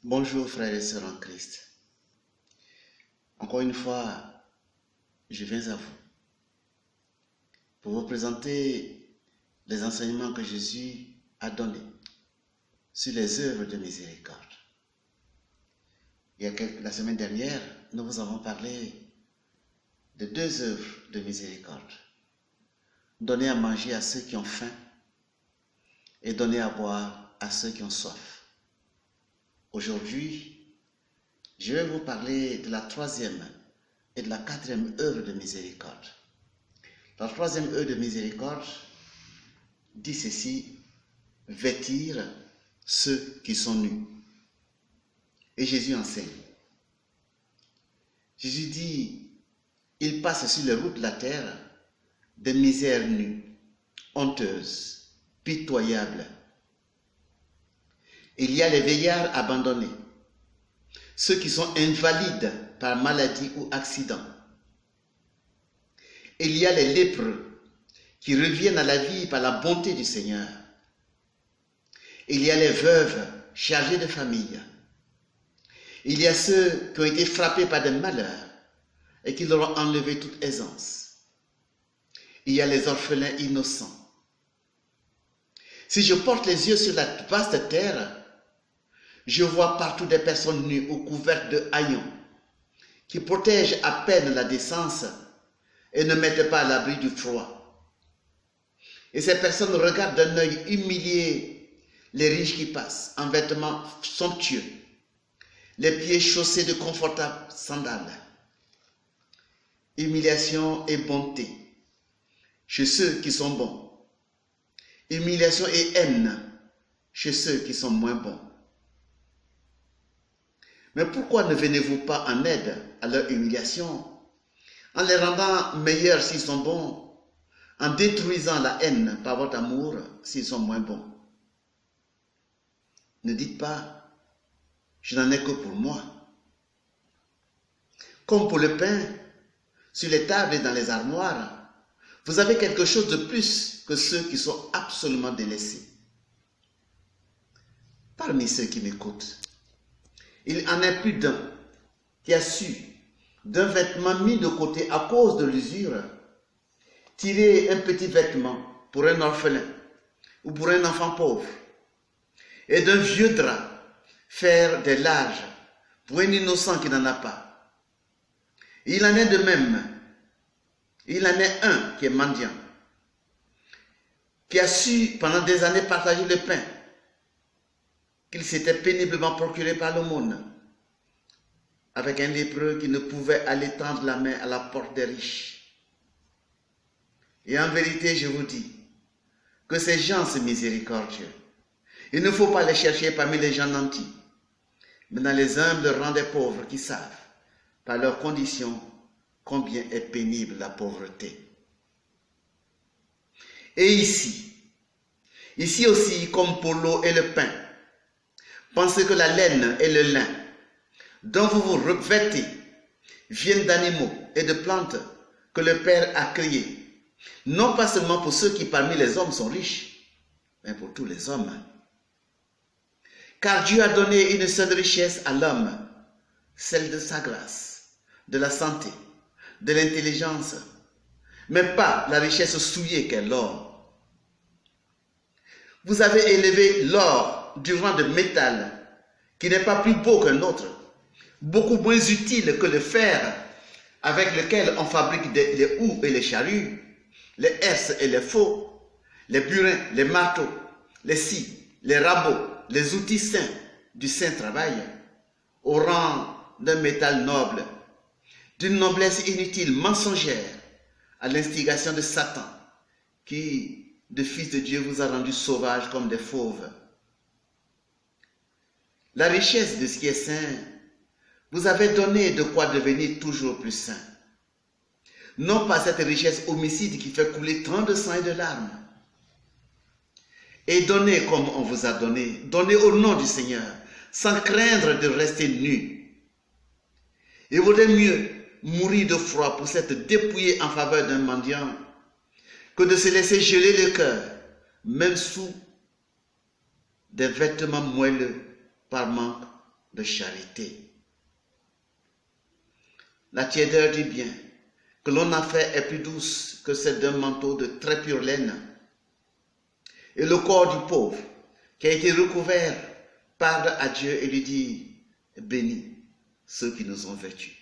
Bonjour frères et sœurs en Christ. Encore une fois, je viens à vous pour vous présenter les enseignements que Jésus a donnés sur les œuvres de miséricorde. La semaine dernière, nous vous avons parlé de deux œuvres de miséricorde. Donner à manger à ceux qui ont faim et donner à boire à ceux qui ont soif. Aujourd'hui, je vais vous parler de la troisième et de la quatrième œuvre de miséricorde. La troisième œuvre de miséricorde dit ceci: vêtir ceux qui sont nus. Et Jésus enseigne. Jésus dit: il passe sur les routes de la terre des misères nues, honteuses, pitoyables. Il y a les vieillards abandonnés, ceux qui sont invalides par maladie ou accident. Il y a les lépreux qui reviennent à la vie par la bonté du Seigneur. Il y a les veuves chargées de famille. Il y a ceux qui ont été frappés par des malheurs et qui leur ont enlevé toute aisance. Il y a les orphelins innocents. Si je porte les yeux sur la vaste terre, je vois partout des personnes nues ou couvertes de haillons qui protègent à peine la décence et ne mettent pas à l'abri du froid. Et ces personnes regardent d'un œil humilié les riches qui passent en vêtements somptueux, les pieds chaussés de confortables sandales. Humiliation et bonté chez ceux qui sont bons. Humiliation et haine chez ceux qui sont moins bons. Mais pourquoi ne venez-vous pas en aide à leur humiliation, en les rendant meilleurs s'ils sont bons, en détruisant la haine par votre amour s'ils sont moins bons? Ne dites pas: je n'en ai que pour moi. Comme pour le pain, sur les tables et dans les armoires, vous avez quelque chose de plus que ceux qui sont absolument délaissés. Parmi ceux qui m'écoutent, il en est plus d'un qui a su, d'un vêtement mis de côté à cause de l'usure, tirer un petit vêtement pour un orphelin ou pour un enfant pauvre, et d'un vieux drap faire des larges pour un innocent qui n'en a pas. Il en est de même. Il en est un qui est mendiant, qui a su pendant des années partager le pain qu'il s'était péniblement procuré par l'aumône, avec un lépreux qui ne pouvait aller tendre la main à la porte des riches. Et en vérité, je vous dis que ces gens sont miséricordieux. Il ne faut pas les chercher parmi les gens nantis, mais dans les humbles rangs des pauvres qui savent, par leurs conditions, combien est pénible la pauvreté. Et ici aussi, comme pour l'eau et le pain, pensez que la laine et le lin dont vous vous revêtez viennent d'animaux et de plantes que le Père a créés, non pas seulement pour ceux qui parmi les hommes sont riches, mais pour tous les hommes. Car Dieu a donné une seule richesse à l'homme, celle de sa grâce, de la santé, de l'intelligence, mais pas la richesse souillée qu'est l'or. Vous avez élevé l'or du rang de métal, qui n'est pas plus beau qu'un autre, beaucoup moins utile que le fer, avec lequel on fabrique les houes et les charrues, les herses et les faux, les burins, les marteaux, les scies, les rabots, les outils saints du saint travail, au rang d'un métal noble, d'une noblesse inutile, mensongère, à l'instigation de Satan, qui, de Fils de Dieu, vous a rendu sauvages comme des fauves. La richesse de ce qui est saint vous avez donné de quoi devenir toujours plus saint. Non pas cette richesse homicide qui fait couler tant de sang et de larmes. Et donnez comme on vous a donné, donnez au nom du Seigneur, sans craindre de rester nu. Il vaudrait mieux mourir de froid pour s'être dépouillé en faveur d'un mendiant que de se laisser geler le cœur, même sous des vêtements moelleux par manque de charité. La tiédeur du bien que l'on a fait est plus douce que celle d'un manteau de très pure laine. Et le corps du pauvre qui a été recouvert parle à Dieu et lui dit: bénis ceux qui nous ont vêtus.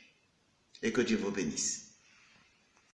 Et que Dieu vous bénisse.